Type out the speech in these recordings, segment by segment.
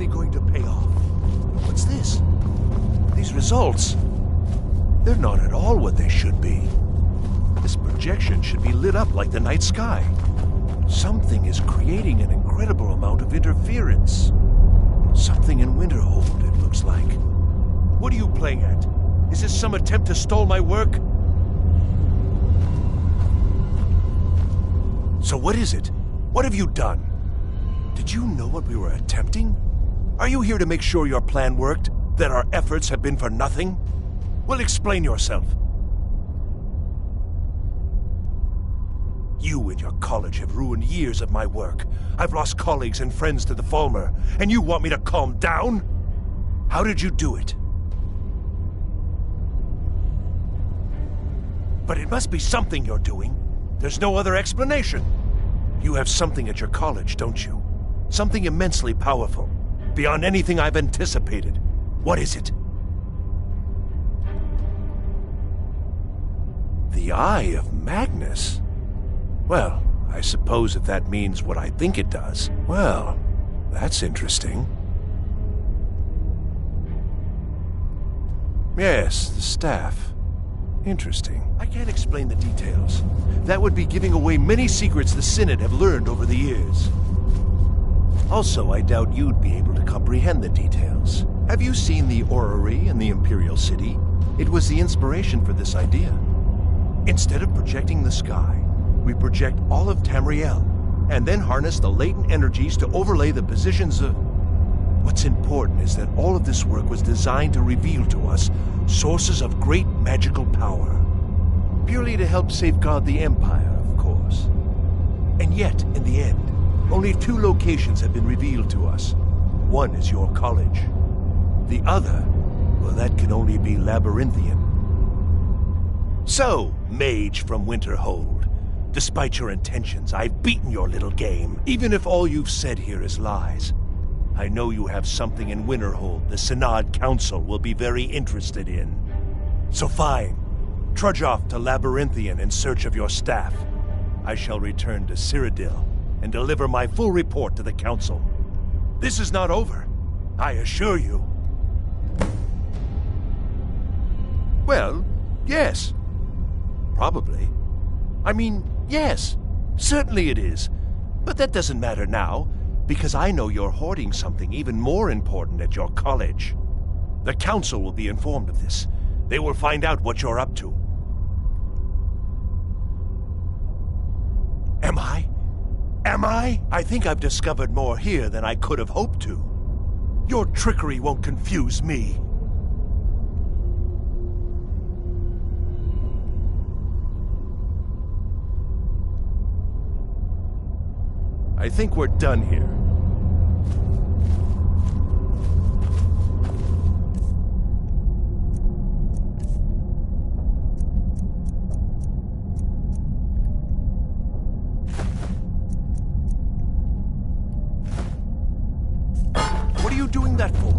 finally going to pay off. What's this? These results, they're not at all what they should be. This projection should be lit up like the night sky. Something is creating an incredible amount of interference. Something in Winterhold, it looks like. What are you playing at? Is this some attempt to stall my work? So what is it? What have you done? Did you know what we were attempting? Are you here to make sure your plan worked? That our efforts have been for nothing? Well, explain yourself. You and your college have ruined years of my work. I've lost colleagues and friends to the Falmer, and you want me to calm down? How did you do it? But it must be something you're doing. There's no other explanation. You have something at your college, don't you? Something immensely powerful, beyond anything I've anticipated. What is it? The Eye of Magnus? Well, I suppose if that means what I think it does, well, that's interesting. Yes, the staff. Interesting. I can't explain the details. That would be giving away many secrets the Synod have learned over the years. Also, I doubt you'd be able to comprehend the details. Have you seen the orrery in the Imperial City? It was the inspiration for this idea. Instead of projecting the sky, we project all of Tamriel, and then harness the latent energies to overlay the positions of... What's important is that all of this work was designed to reveal to us sources of great magical power. Purely to help safeguard the Empire, of course. And yet, in the end, only 2 locations have been revealed to us. One is your college. The other, well, that can only be Labyrinthian. So, mage from Winterhold, despite your intentions, I've beaten your little game, even if all you've said here is lies. I know you have something in Winterhold the Synod Council will be very interested in. So fine, trudge off to Labyrinthian in search of your staff. I shall return to Cyrodiil and deliver my full report to the Council. This is not over, I assure you. Well, yes. Probably. I mean, yes. Certainly it is. But that doesn't matter now, because I know you're hoarding something even more important at your college. The Council will be informed of this. They will find out what you're up to. Am I? Am I? I think I've discovered more here than I could have hoped to. Your trickery won't confuse me. I think we're done here. What are you doing that for?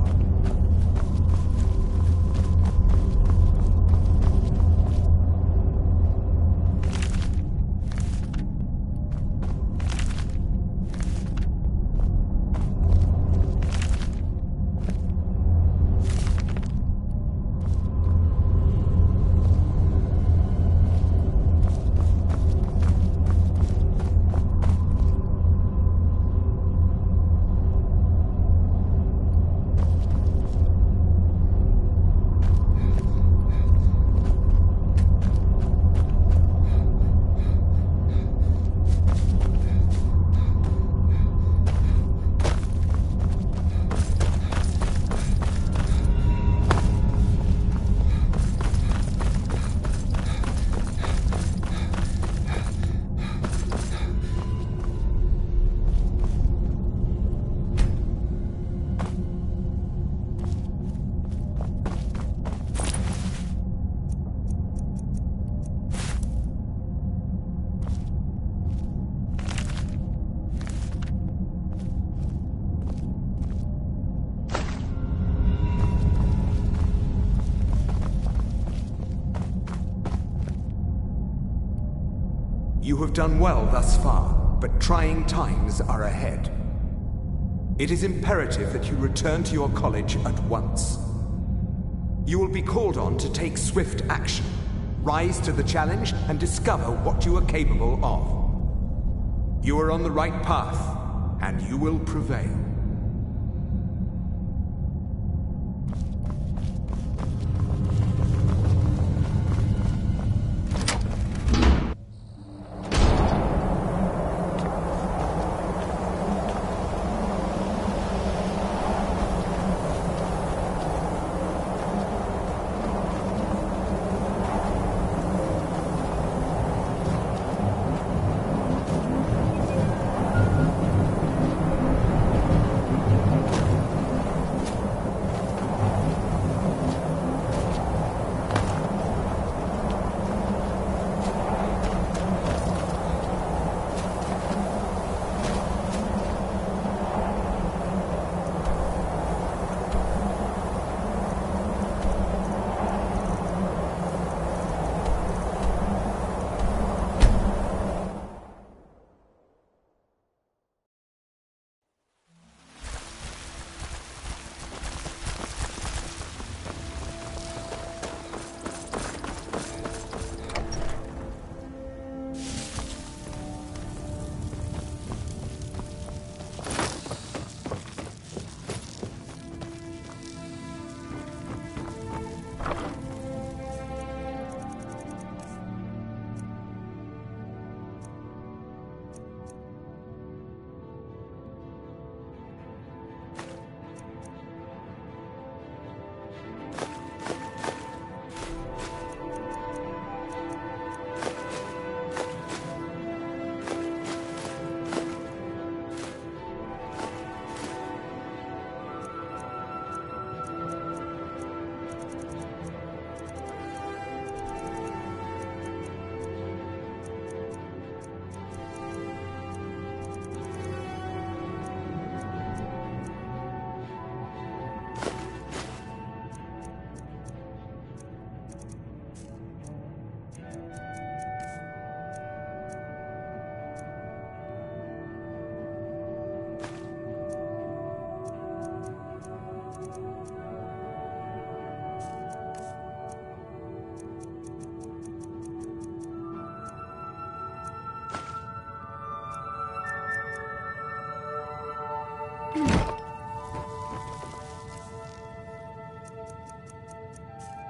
You have done well thus far, but trying times are ahead. It is imperative that you return to your college at once. You will be called on to take swift action. Rise to the challenge and discover what you are capable of. You are on the right path, and you will prevail.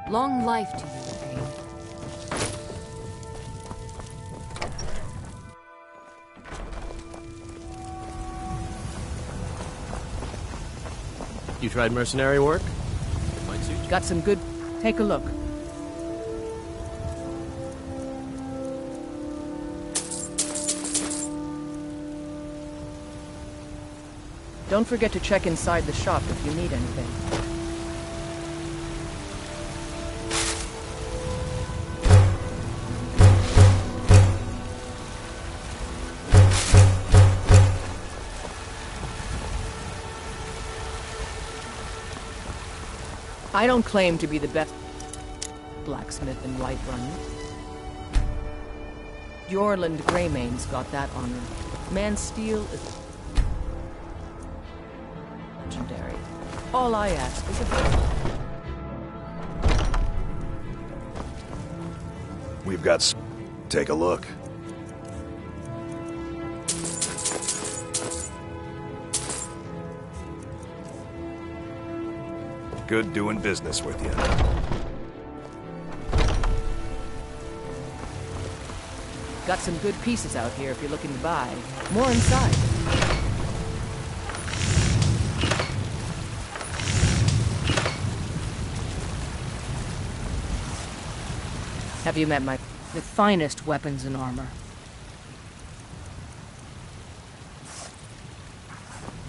Long life to you, Pain. You tried mercenary work? Might suit you. Got some good... Take a look. Don't forget to check inside the shop if you need anything. I don't claim to be the best blacksmith in Whiterun. Jorland Greymane's got that honor. Man's steel is legendary. All I ask is a favor. We've got... Take a look. Good doing business with you. Got some good pieces out here if you're looking to buy. More inside. Have you met the finest weapons and armor?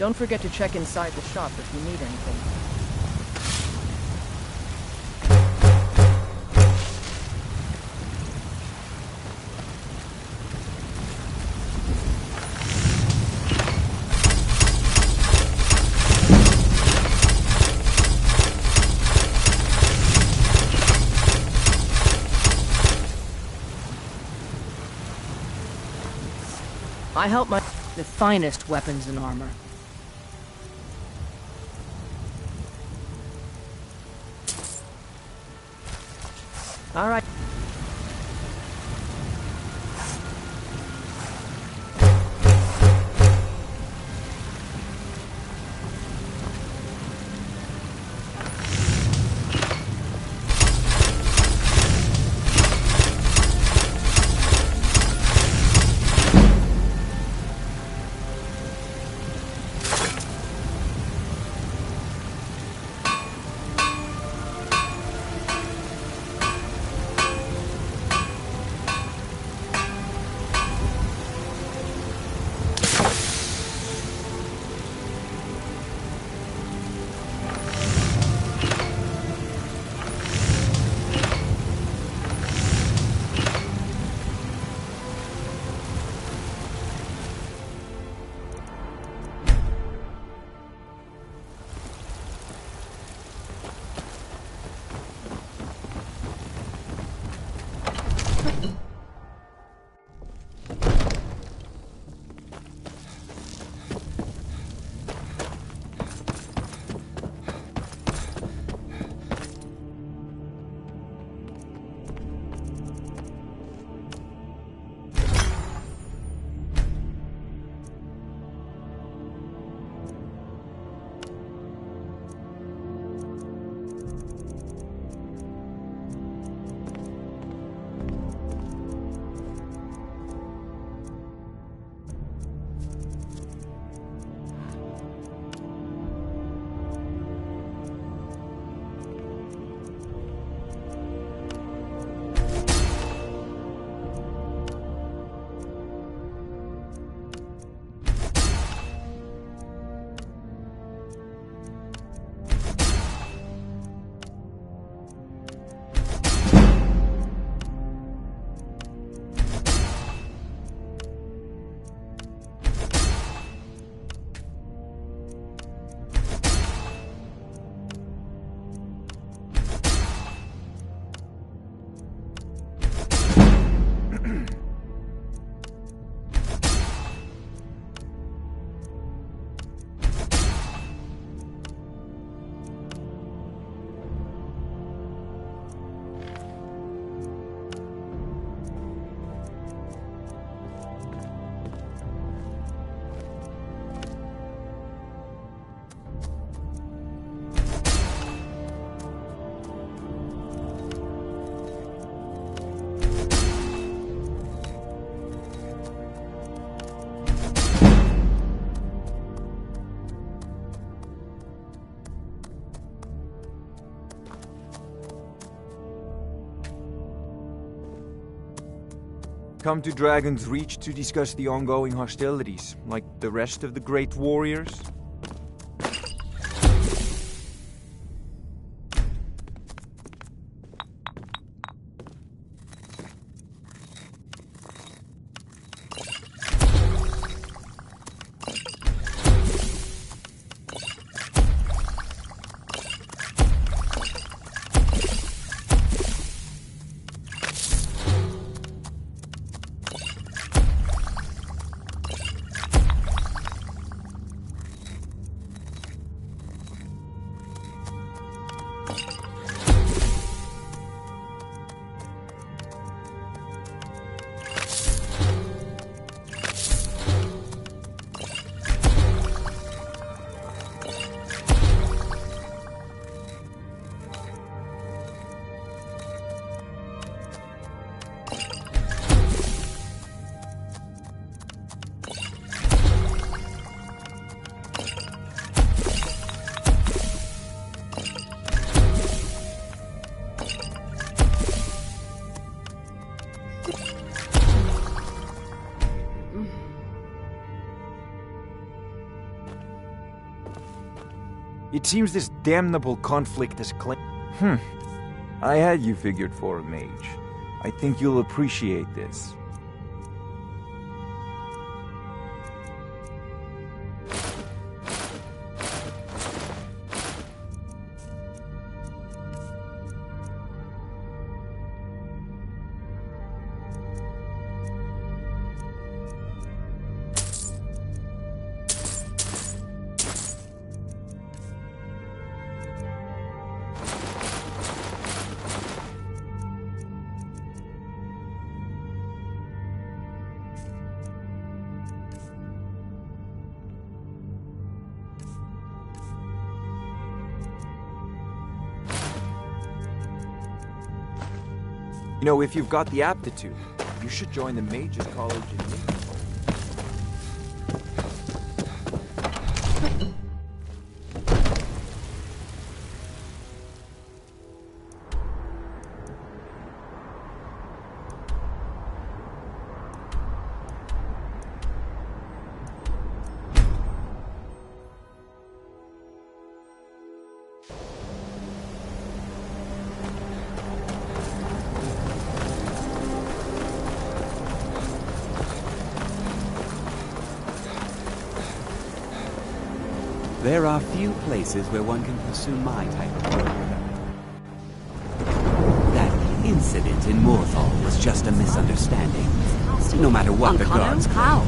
Don't forget to check inside the shop if you need anything. I help the finest weapons and armor. All right. Come to Dragon's Reach to discuss the ongoing hostilities, like the rest of the great warriors? It seems this damnable conflict has I had you figured for a mage. I think you'll appreciate this. You know, if you've got the aptitude, you should join the Mages College in Newcastle. There are few places where one can pursue my type of work. That incident in Morthal was just a misunderstanding. No matter what the guards claim. How?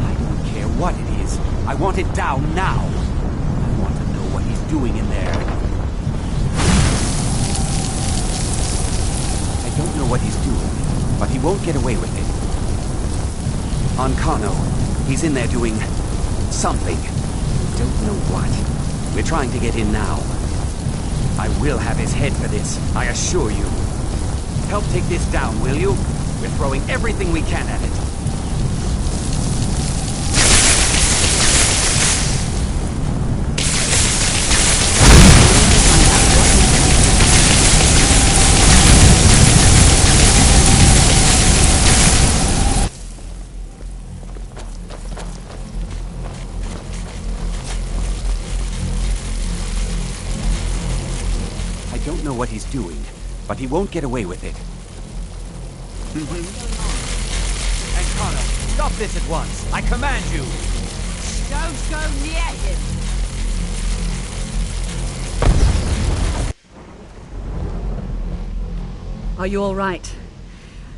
I don't care what it is. I want it down now. I want to know what he's doing in there. I don't know what he's doing, but he won't get away with it. On Kano, he's in there doing something. Don't know what. We're trying to get in now. I will have his head for this, I assure you. Help take this down, will you? We're throwing everything we can at it. I don't know what he's doing, but he won't get away with it. And Connor, stop this at once! I command you! Don't go near him! Are you all right?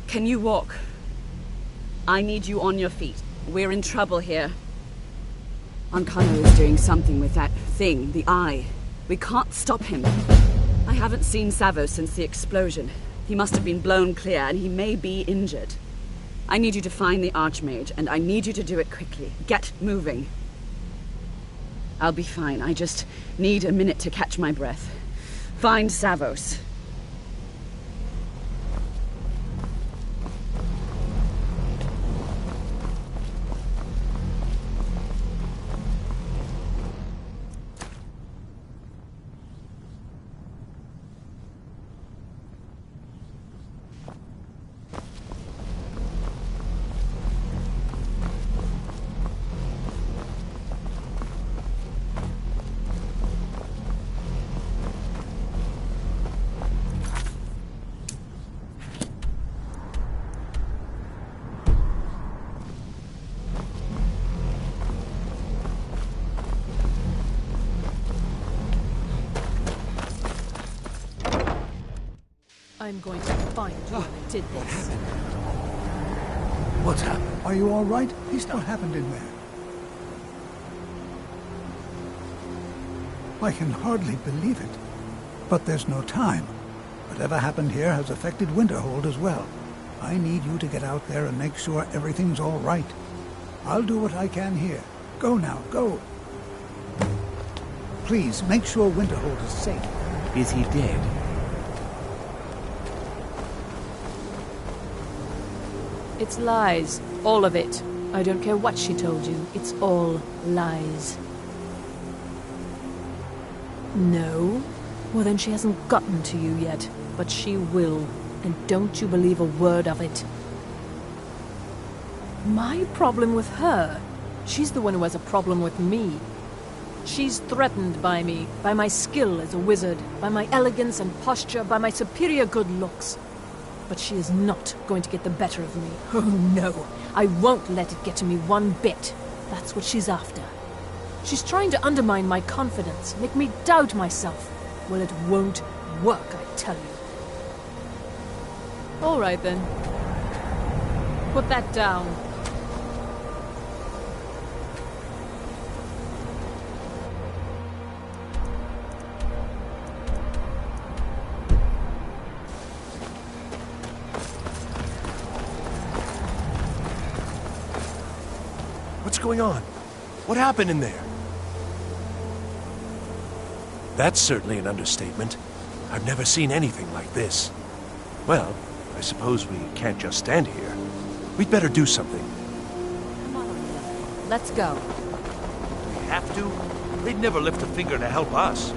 Can you walk? I need you on your feet. We're in trouble here. Ankano is doing something with that thing, the eye. We can't stop him. I haven't seen Savo since the explosion. He must have been blown clear, and he may be injured. I need you to find the Archmage, and I need you to do it quickly. Get moving. I'll be fine. I just need a minute to catch my breath. Find Savos. I'm going to find you when I did this. What's happened? Are you all right? What happened in there? I can hardly believe it. But there's no time. Whatever happened here has affected Winterhold as well. I need you to get out there and make sure everything's all right. I'll do what I can here. Go now, go. Please, make sure Winterhold is safe. Is he dead? It's lies. All of it. I don't care what she told you. It's all lies. No? Well, then she hasn't gotten to you yet. But she will. And don't you believe a word of it. My problem with her? She's the one who has a problem with me. She's threatened by me, by my skill as a wizard, by my elegance and posture, by my superior good looks. But she is not going to get the better of me. Oh no, I won't let it get to me one bit. That's what she's after. She's trying to undermine my confidence, make me doubt myself. Well, it won't work, I tell you. All right then. Put that down. What's going on? What happened in there? That's certainly an understatement. I've never seen anything like this. Well, I suppose we can't just stand here. We'd better do something. Come on, let's go. We have to? They'd never lift a finger to help us.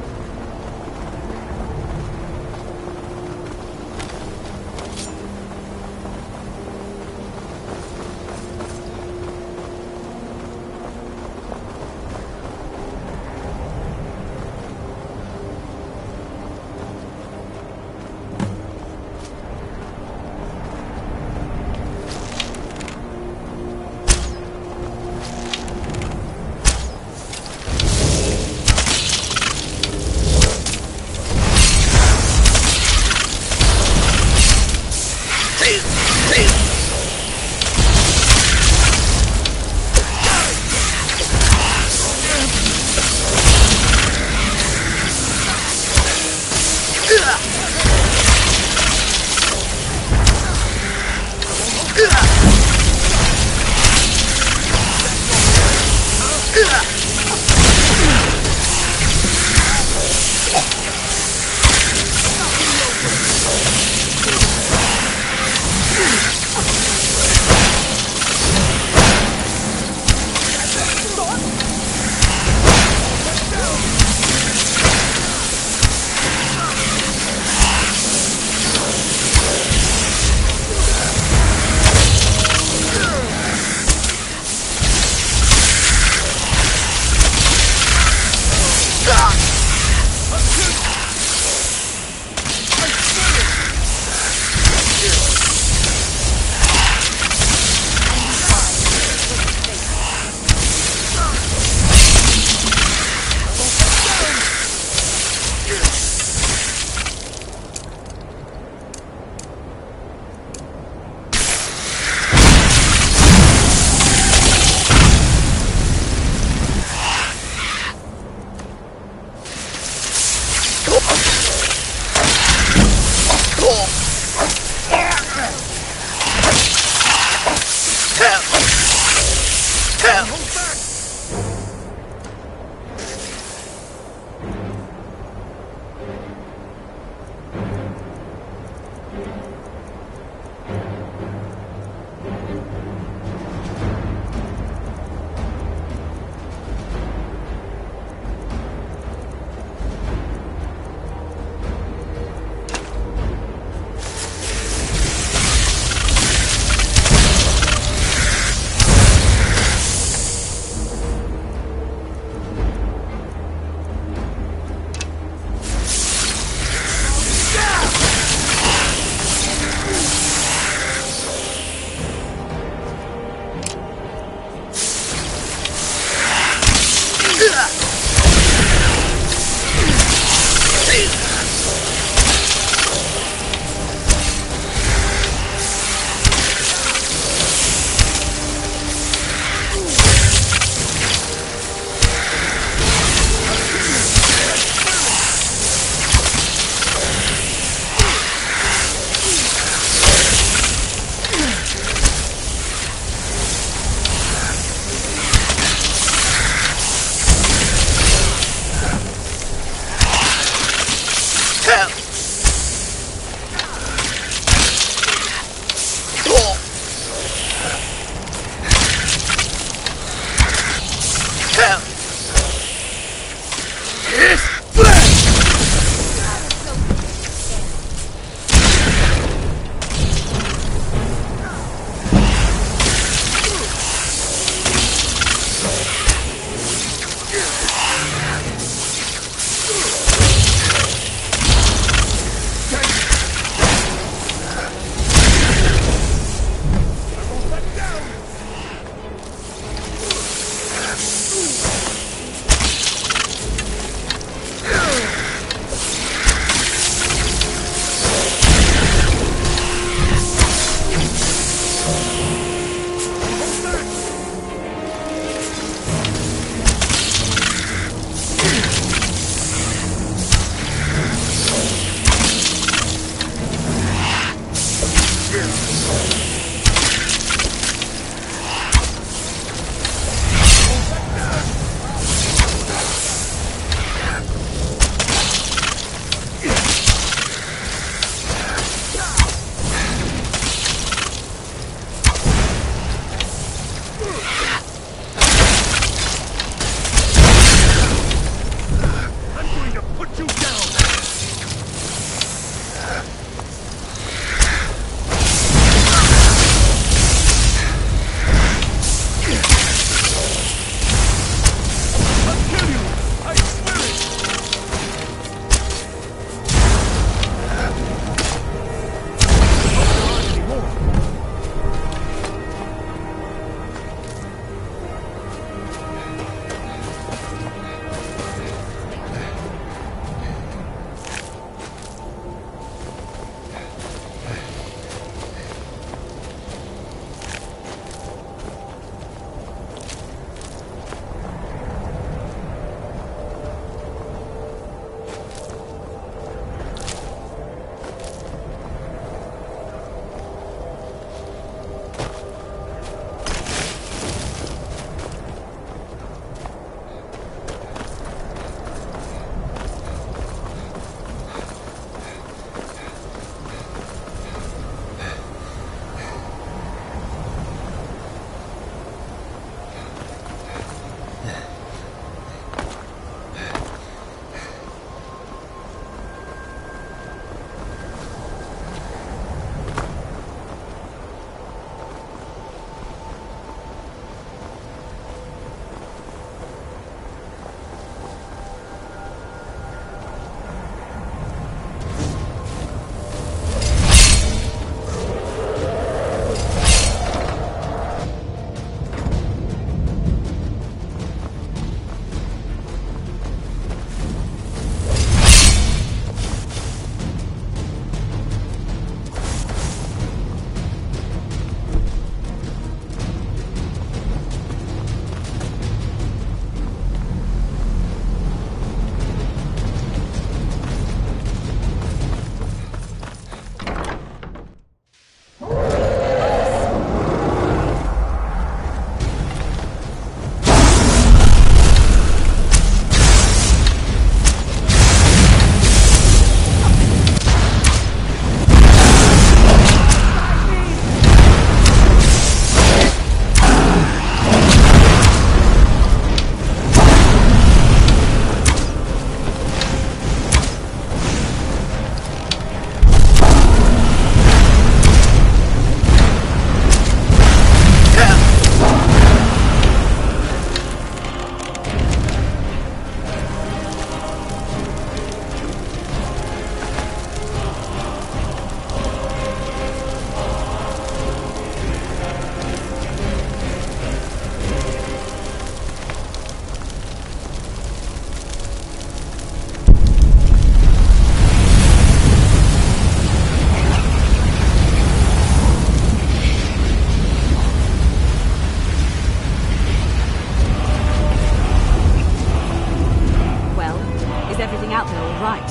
everything out there all right?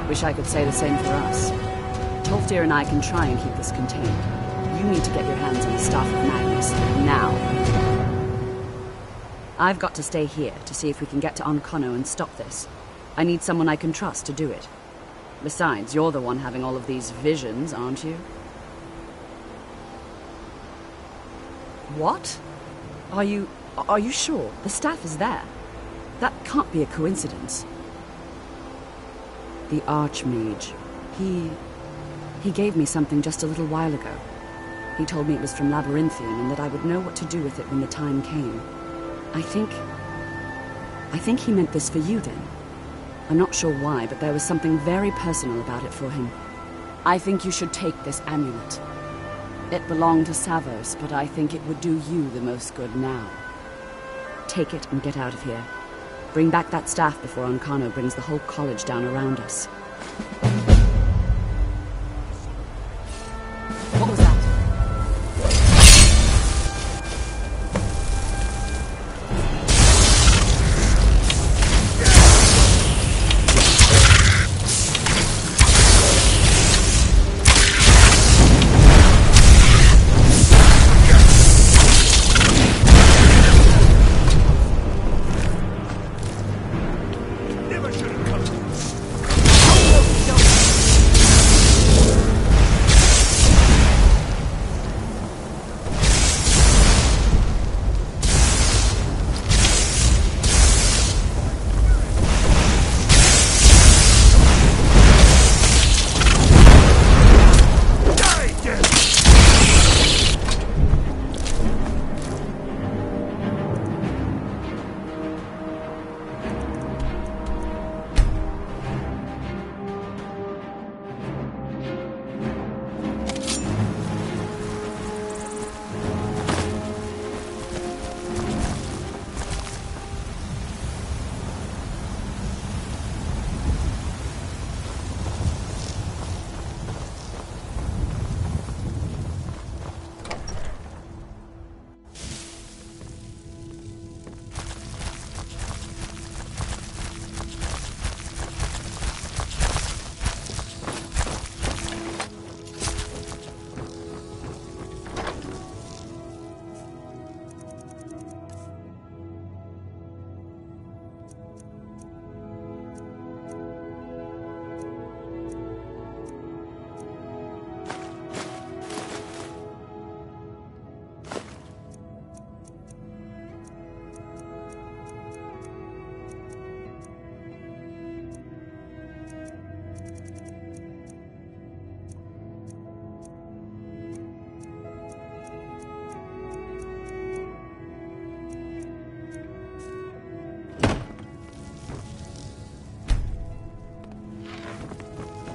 Wish I could say the same for us. Tolfdir and I can try and keep this contained. You need to get your hands on the Staff of Magnus, now. I've got to stay here to see if we can get to Onkano and stop this. I need someone I can trust to do it. Besides, you're the one having all of these visions, aren't you? What? Are you sure? The staff is there. That can't be a coincidence. The Archmage. He gave me something just a little while ago. He told me it was from Labyrinthian and that I would know what to do with it when the time came. I think he meant this for you then. I'm not sure why, but there was something very personal about it for him. I think you should take this amulet. It belonged to Savos, but I think it would do you the most good now. Take it and get out of here. Bring back that staff before Onkano brings the whole college down around us. What was that?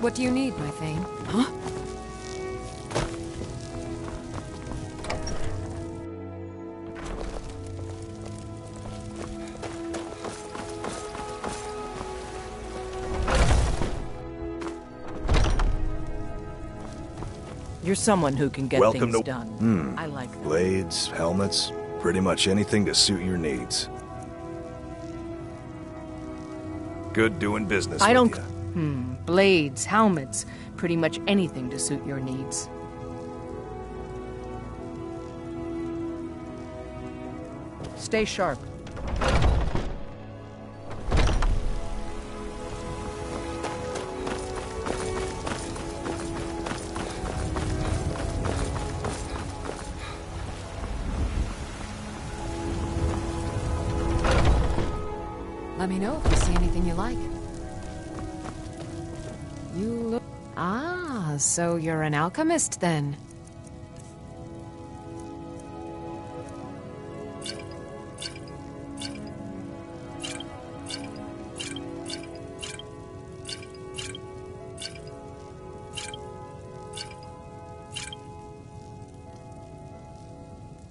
What do you need, my Thane? Huh? You're someone who can get Welcome things to- done. I like that. Blades, helmets, pretty much anything to suit your needs. Good doing business I with don't... ya. Blades, helmets, pretty much anything to suit your needs. Stay sharp. Let me know if you see anything you like. You look... Ah, so you're an alchemist then.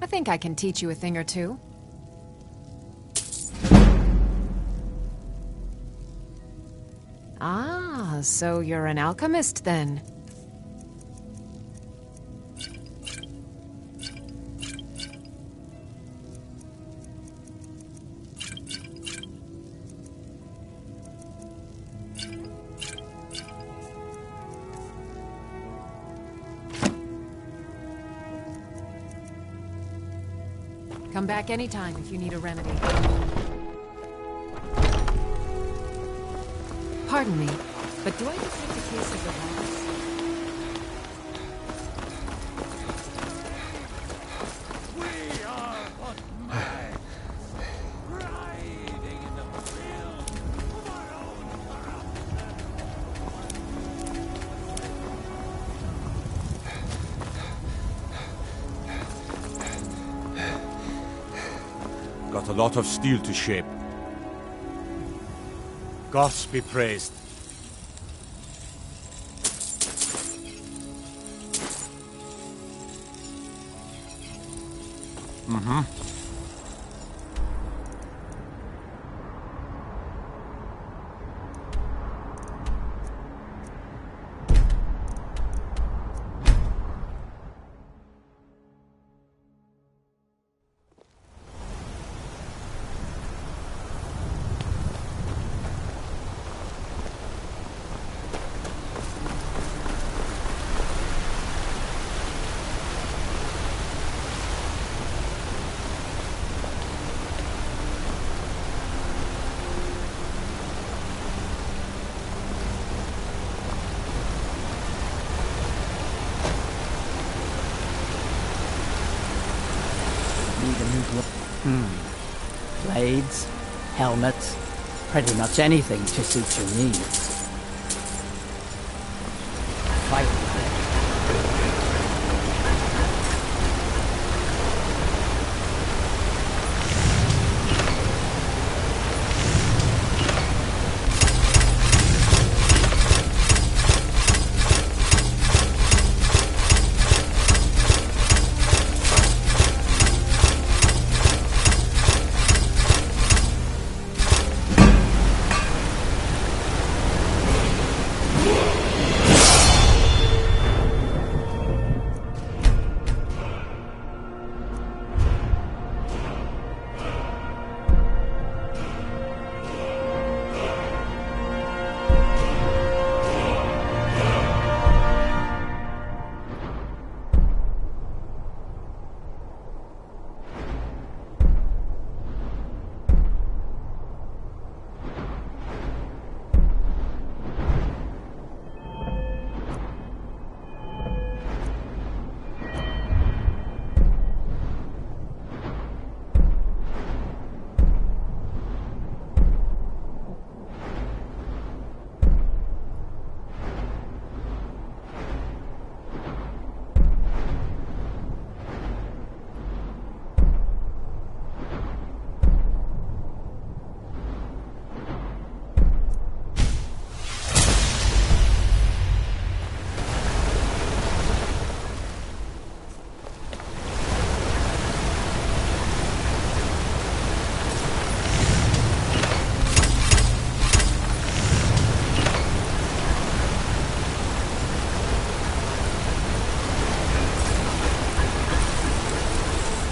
I think I can teach you a thing or two. Ah, so you're an alchemist then. Come back anytime if you need a remedy. Pardon me, but do I detect a case of the virus? Got a lot of steel to shape. Gods be praised. Mm-hmm. Blades, helmets, pretty much anything to suit your needs. Fight with it.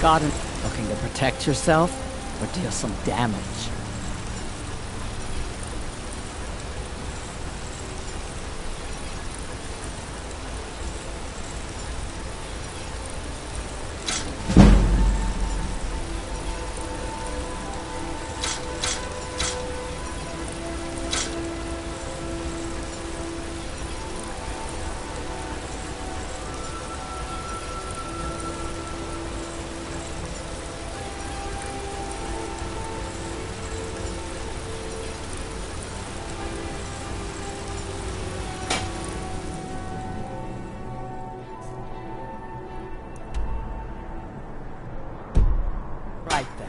Garden looking to protect yourself or deal some damage? Right then.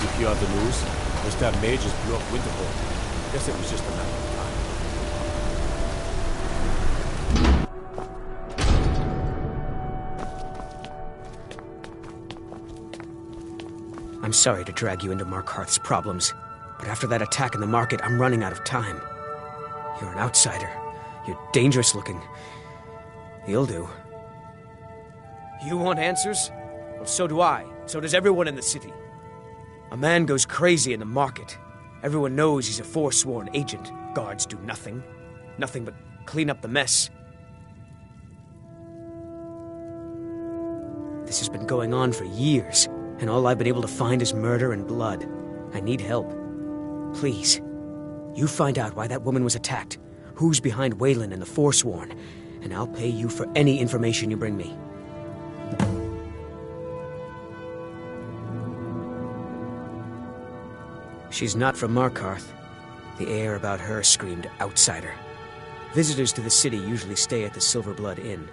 If you are the news, Mr. Mage just blew up Winterhold. Guess it was just a matter of time. I'm sorry to drag you into Markarth's problems, but after that attack in the market, I'm running out of time. You're an outsider. You're dangerous looking. You'll do. You want answers? Well, so do I. So does everyone in the city. A man goes crazy in the market. Everyone knows he's a forsworn agent. Guards do nothing. Nothing but clean up the mess. The This has been going on for years, and all I've been able to find is murder and blood. I need help. Please, you find out why that woman was attacked, who's behind Waylon and the Forsworn, and I'll pay you for any information you bring me. She's not from Markarth. The air about her screamed outsider. Visitors to the city usually stay at the Silver Blood Inn.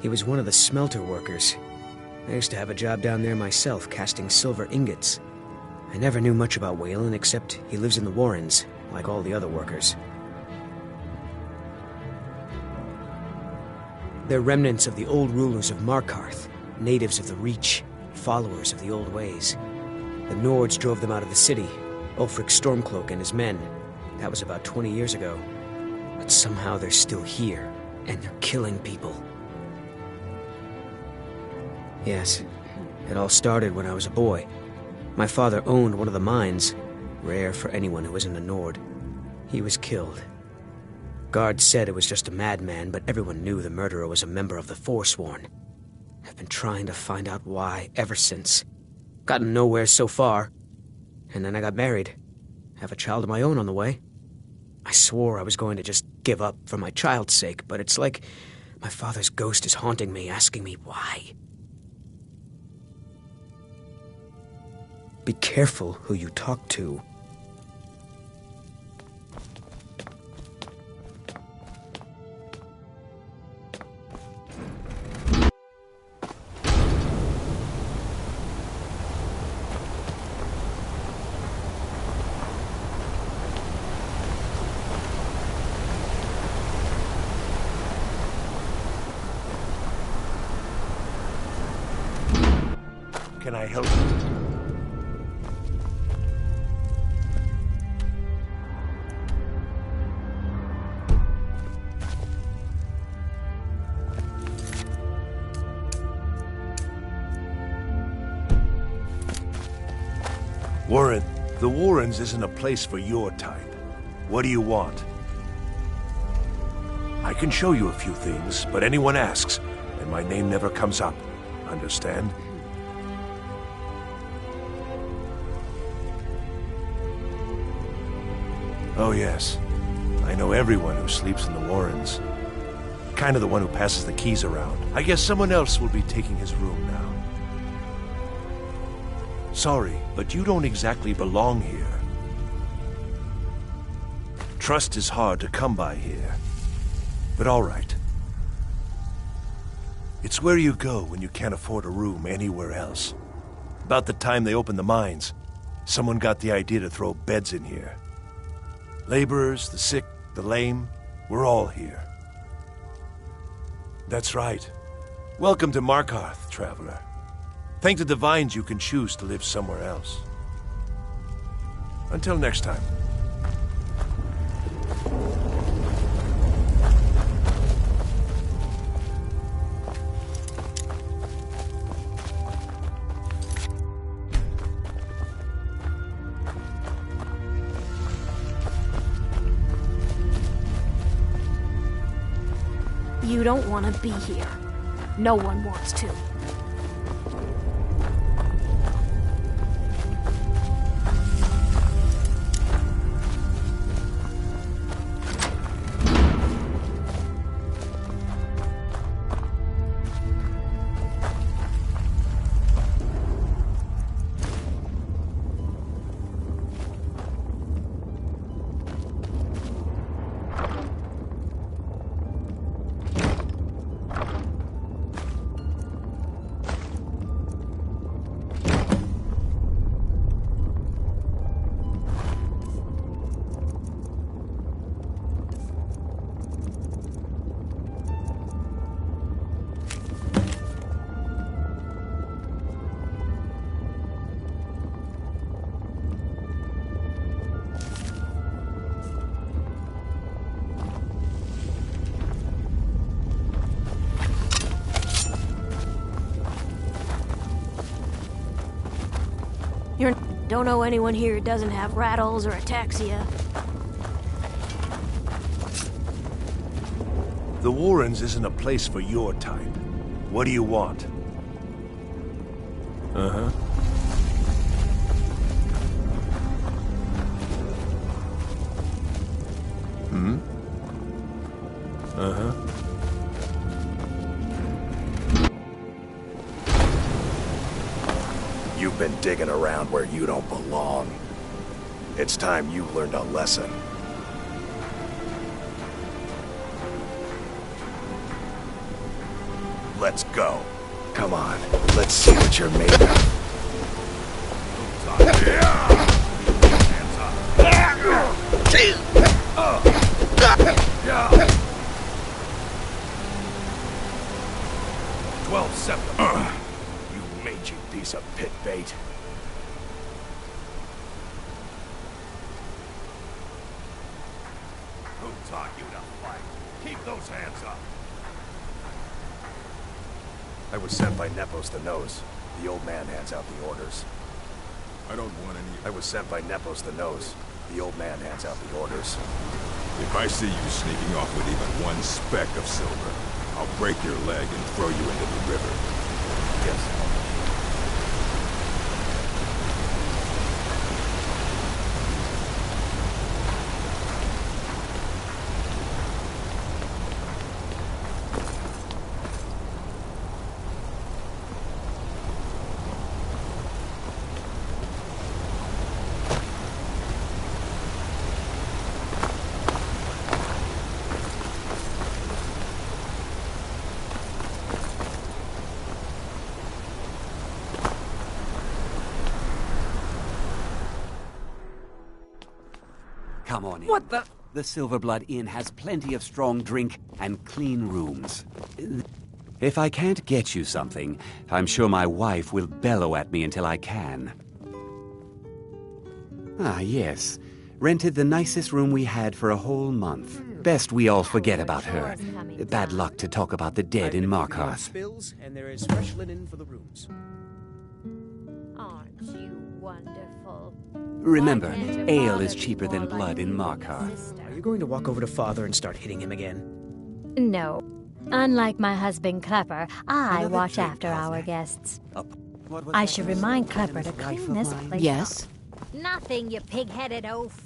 He was one of the smelter workers. I used to have a job down there myself, casting silver ingots. I never knew much about Waylon, except he lives in the Warrens, like all the other workers. They're remnants of the old rulers of Markarth, natives of the Reach, followers of the old ways. The Nords drove them out of the city, Ulfric Stormcloak and his men. That was about 20 years ago. But somehow they're still here, and they're killing people. Yes, it all started when I was a boy. My father owned one of the mines, rare for anyone who isn't a Nord. He was killed. Guards said it was just a madman, but everyone knew the murderer was a member of the Forsworn. I've been trying to find out why ever since. Gotten nowhere so far. And then I got married. Have a child of my own on the way. I swore I was going to just give up for my child's sake, but it's like my father's ghost is haunting me, asking me why. Be careful who you talk to. Can I help you? Warren, the Warrens isn't a place for your type. What do you want? I can show you a few things, but anyone asks, and my name never comes up. Understand? Oh yes, I know everyone who sleeps in the Warrens. Kind of the one who passes the keys around. I guess someone else will be taking his room now. Sorry, but you don't exactly belong here. Trust is hard to come by here. But all right. It's where you go when you can't afford a room anywhere else. About the time they opened the mines, someone got the idea to throw beds in here. Laborers, the sick, the lame, we're all here. That's right. Welcome to Markarth, traveler. Thank the Divines you can choose to live somewhere else. Until next time. You don't want to be here. No one wants to. Don't know anyone here who doesn't have rattles or ataxia. The Warrens isn't a place for your type. What do you want? Uh-huh. Hmm? Uh-huh. You've been digging around where you don't belong. It's time you learned a lesson. Let's go. Come on, let's see what you're made of. 12-7. You mangy piece of pit bait. Who taught you to fight? Keep those hands up. I was sent by Nepos the Nose. The old man hands out the orders. I don't want any... I was sent by Nepos the Nose. The old man hands out the orders. If I see you sneaking off with even one speck of silver, I'll break your leg and throw you into the river. Yes. Come on in. What the? The Silverblood Inn has plenty of strong drink and clean rooms. If I can't get you something, I'm sure my wife will bellow at me until I can. Ah, yes. Rented the nicest room we had for a whole month. Best we all forget about her. Bad luck to talk about the dead in Markarth. Spills, and there is fresh linen for the rooms. Aren't you wonderful? Remember, ale is cheaper than blood in Markarth. Are you going to walk over to Father and start hitting him again? No. Unlike my husband Klepper, I watch after our guests. I should remind Klepper to clean this place Yes? up. Nothing, you pig-headed oaf.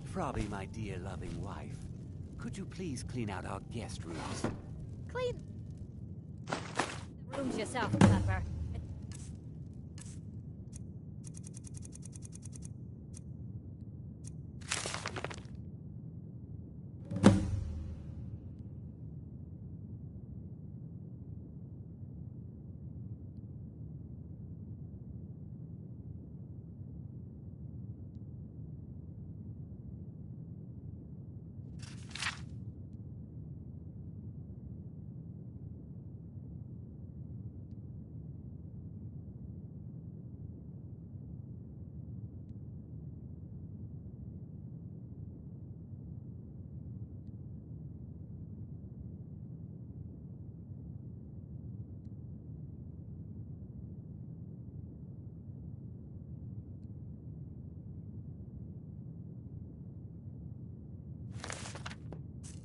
Frobby, my dear loving wife, could you please clean out our guest rooms? Clean the rooms yourself, Klepper.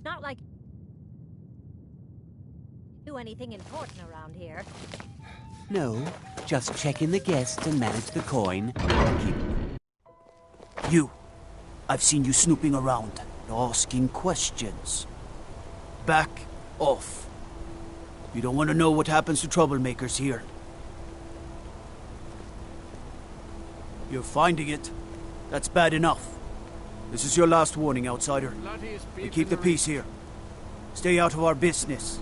Not like you do anything important around here. No, just check in the guests and manage the coin. You. I've seen you snooping around, asking questions. Back off. You don't want to know what happens to troublemakers here. You're finding it. That's bad enough. This is your last warning, outsider. You keep the peace here. Stay out of our business.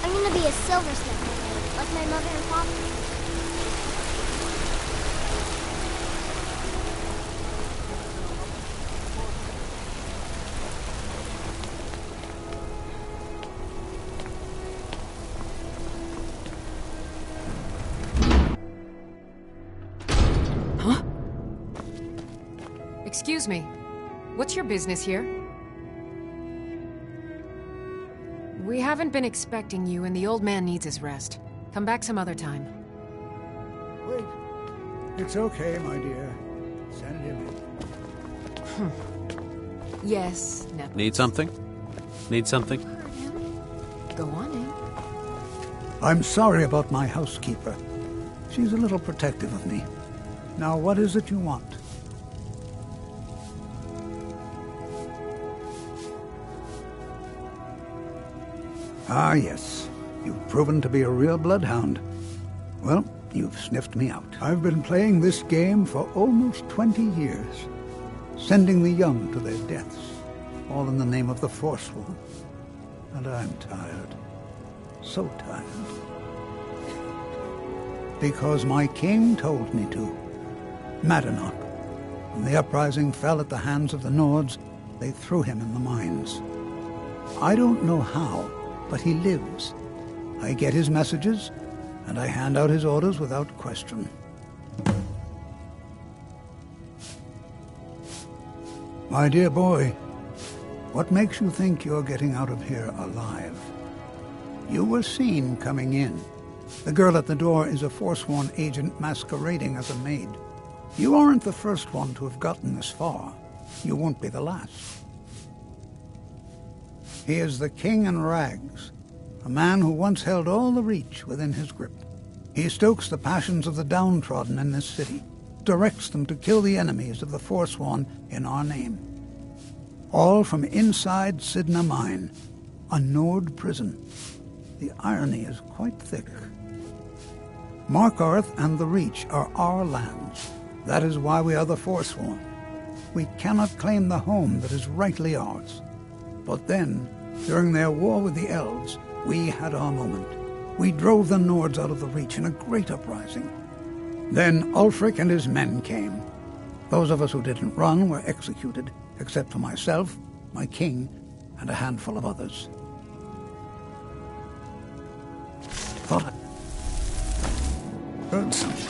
I'm gonna be a silversmith, like my mother and father. Excuse me. What's your business here? We haven't been expecting you, and the old man needs his rest. Come back some other time. Wait. It's okay, my dear. Send him in. Yes, Ned. Need something? Need something? Go on in. I'm sorry about my housekeeper. She's a little protective of me. Now, what is it you want? Ah, yes. You've proven to be a real bloodhound. Well, you've sniffed me out. I've been playing this game for almost 20 years, sending the young to their deaths, all in the name of the Forsworn. And I'm tired. So tired. Because my king told me to. Madanach. When the uprising fell at the hands of the Nords, they threw him in the mines. I don't know how, but he lives. I get his messages, and I hand out his orders without question. My dear boy, what makes you think you're getting out of here alive? You were seen coming in. The girl at the door is a Forsworn agent masquerading as a maid. You aren't the first one to have gotten this far. You won't be the last. He is the King in Rags, a man who once held all the Reach within his grip. He stokes the passions of the downtrodden in this city, directs them to kill the enemies of the Forsworn in our name. All from inside Sidna Mine, a Nord prison. The irony is quite thick. Markarth and the Reach are our lands. That is why we are the Forsworn. We cannot claim the home that is rightly ours. But then, during their war with the Elves, we had our moment. We drove the Nords out of the Reach in a great uprising. Then Ulfric and his men came. Those of us who didn't run were executed, except for myself, my king, and a handful of others. Thought I heard something.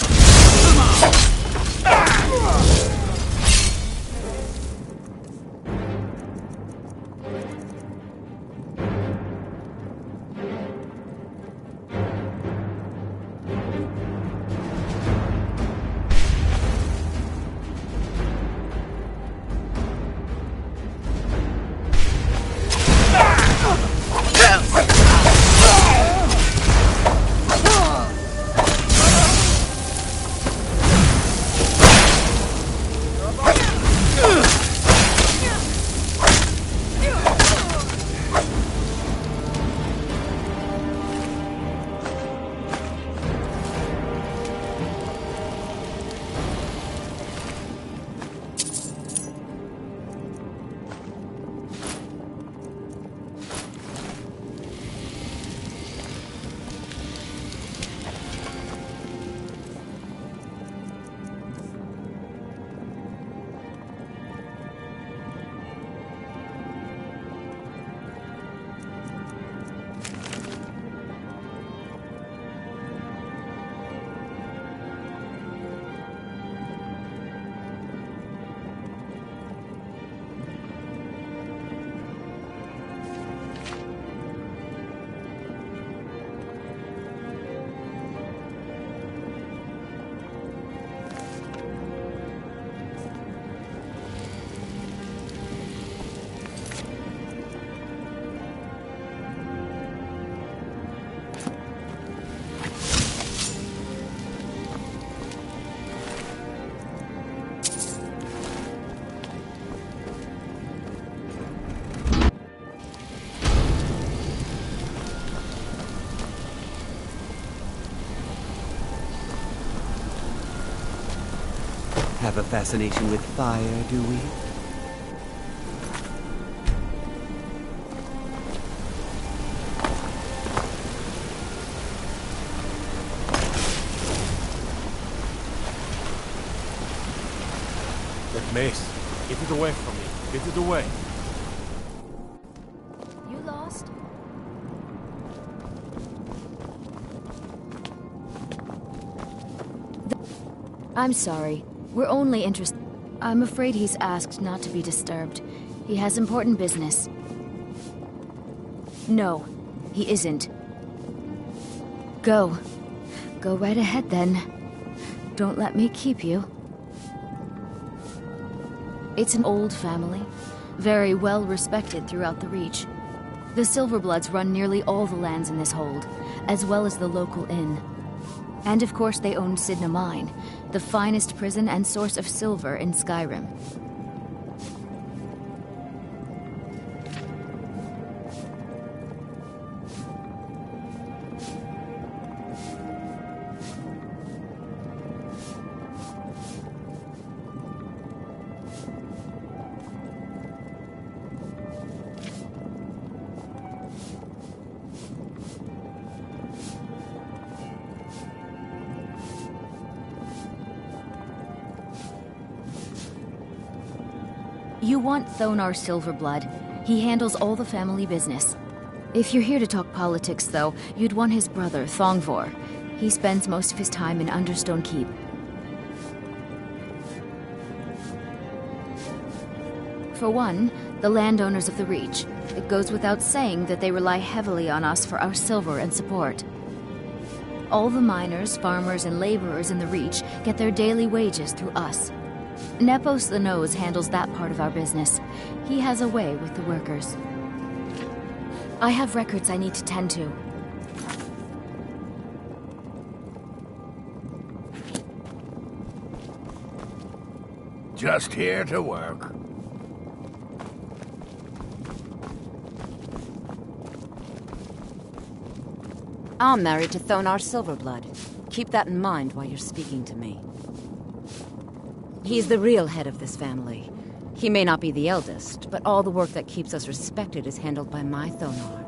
Have a fascination with fire, do we? That mace. Get it away from me. Get it away. You lost? I'm sorry. We're only interested... I'm afraid he's asked not to be disturbed. He has important business. No, he isn't. Go. Go right ahead, then. Don't let me keep you. It's an old family, very well respected throughout the Reach. The Silverbloods run nearly all the lands in this hold, as well as the local inn. And of course they own Sidna Mine, the finest prison and source of silver in Skyrim. You want Thonar Silverblood. He handles all the family business. If you're here to talk politics, though, you'd want his brother, Thongvor. He spends most of his time in Understone Keep. For one, the landowners of the Reach. It goes without saying that they rely heavily on us for our silver and support. All the miners, farmers, and laborers in the Reach get their daily wages through us. Nepos the Nose handles that part of our business. He has a way with the workers. I have records I need to tend to. Just here to work. I'm married to Thonar Silverblood. Keep that in mind while you're speaking to me. He's the real head of this family. He may not be the eldest, but all the work that keeps us respected is handled by my Thonar.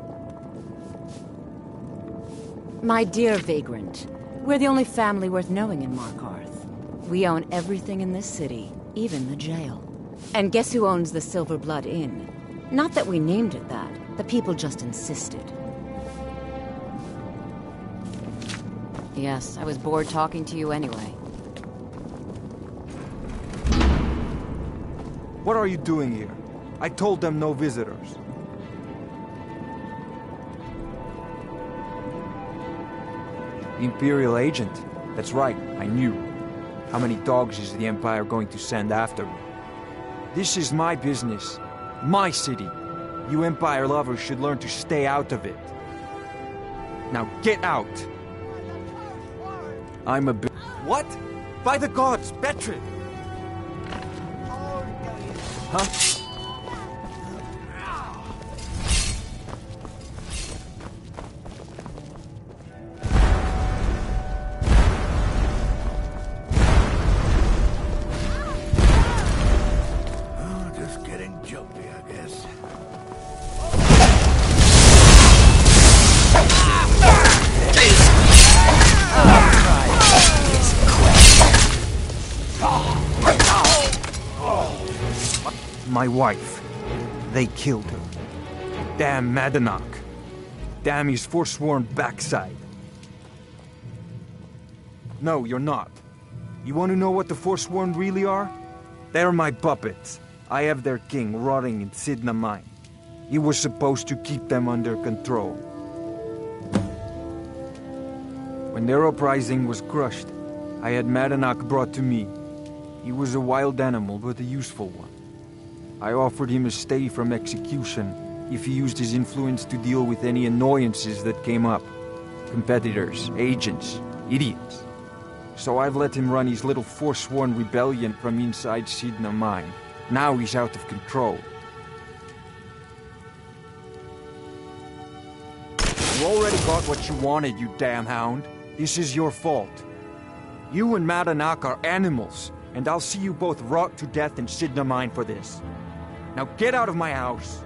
My dear vagrant, we're the only family worth knowing in Markarth. We own everything in this city, even the jail. And guess who owns the Silverblood Inn? Not that we named it that, the people just insisted. Yes, I was bored talking to you anyway. What are you doing here? I told them no visitors. Imperial agent. That's right, I knew. How many dogs is the Empire going to send after me? This is my business. My city. You Empire lovers should learn to stay out of it. Now get out! I'm a bit... What? By the gods, Betrid! Huh? My wife. They killed her. Damn Madanach. Damn his forsworn backside. No, you're not. You want to know what the Forsworn really are? They're my puppets. I have their king rotting in Sidna Mine. He was supposed to keep them under control. When their uprising was crushed, I had Madanach brought to me. He was a wild animal, but a useful one. I offered him a stay from execution if he used his influence to deal with any annoyances that came up. Competitors, agents, idiots. So I've let him run his little Forsworn rebellion from inside Sidna Mine. Now he's out of control. You already got what you wanted, you damn hound. This is your fault. You and Madanach are animals, and I'll see you both rot to death in Sidna Mine for this. Now get out of my house!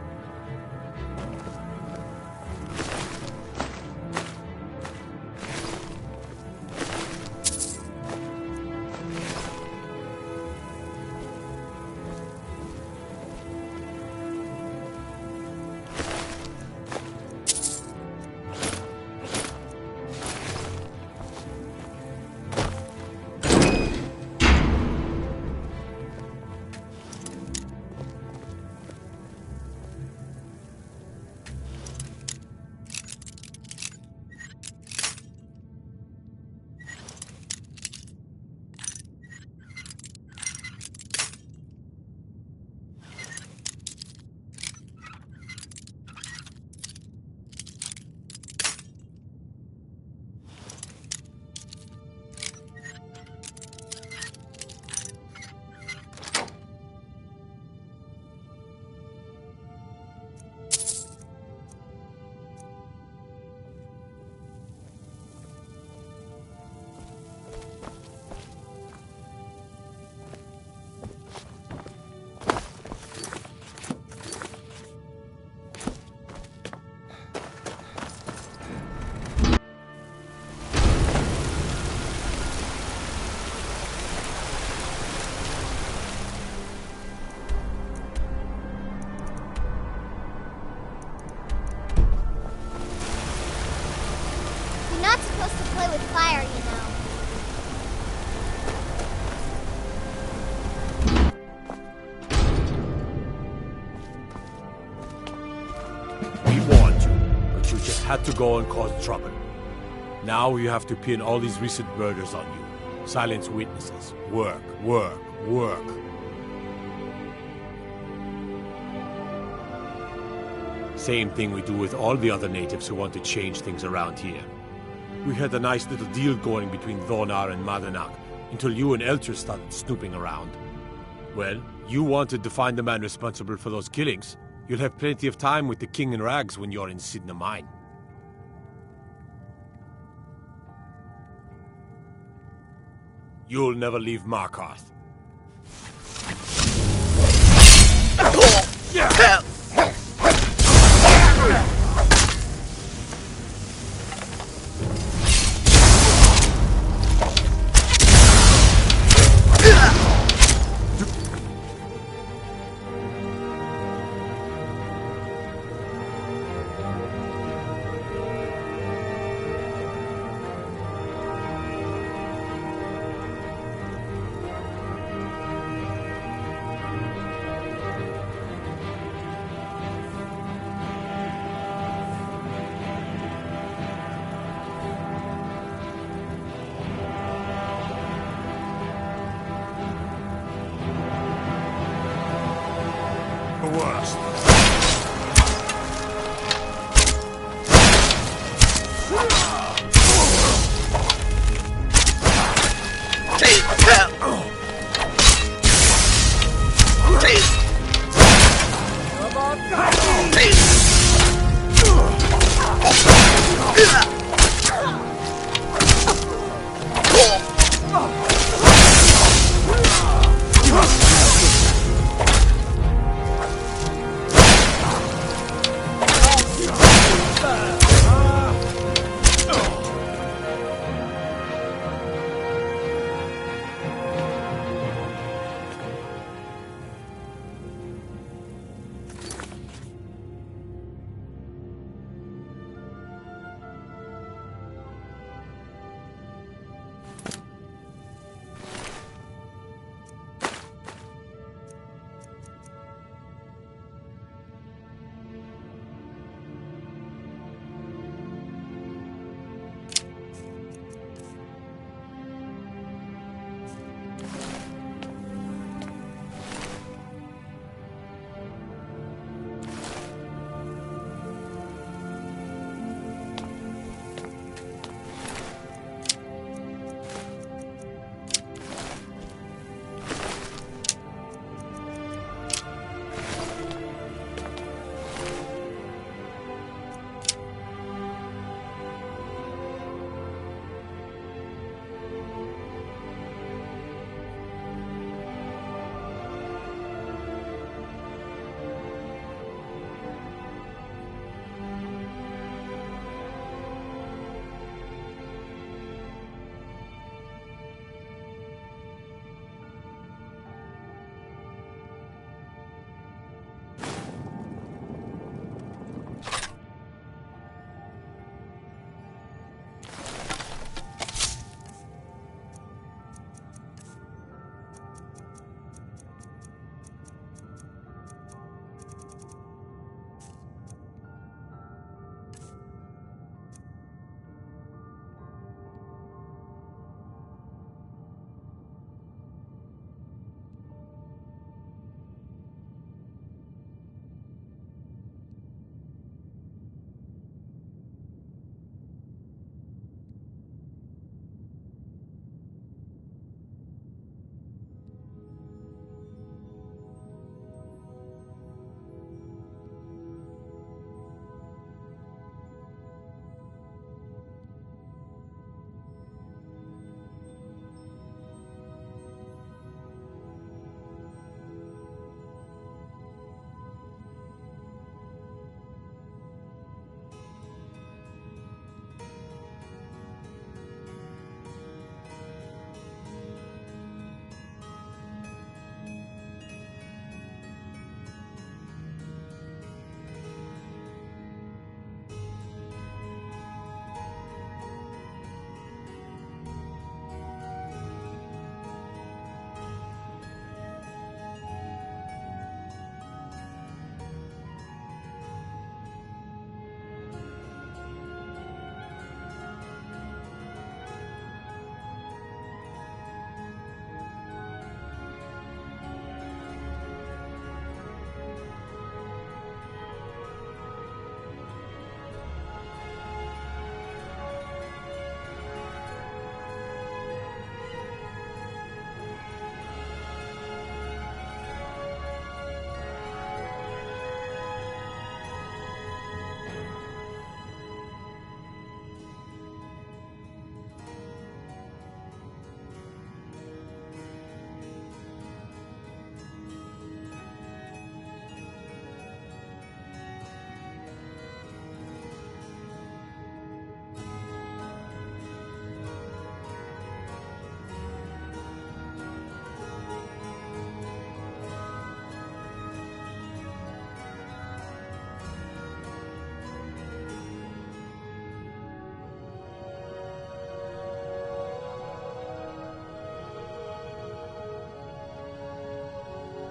had to go and cause trouble. Now you have to pin all these recent murders on you. Silence witnesses. Work, work, work. Same thing we do with all the other natives who want to change things around here. We had a nice little deal going between Thonar and Madanak until you and Elter started snooping around. Well, you wanted to find the man responsible for those killings. You'll have plenty of time with the King in Rags when you're in Sidna Mine. You'll never leave Markarth. Worst.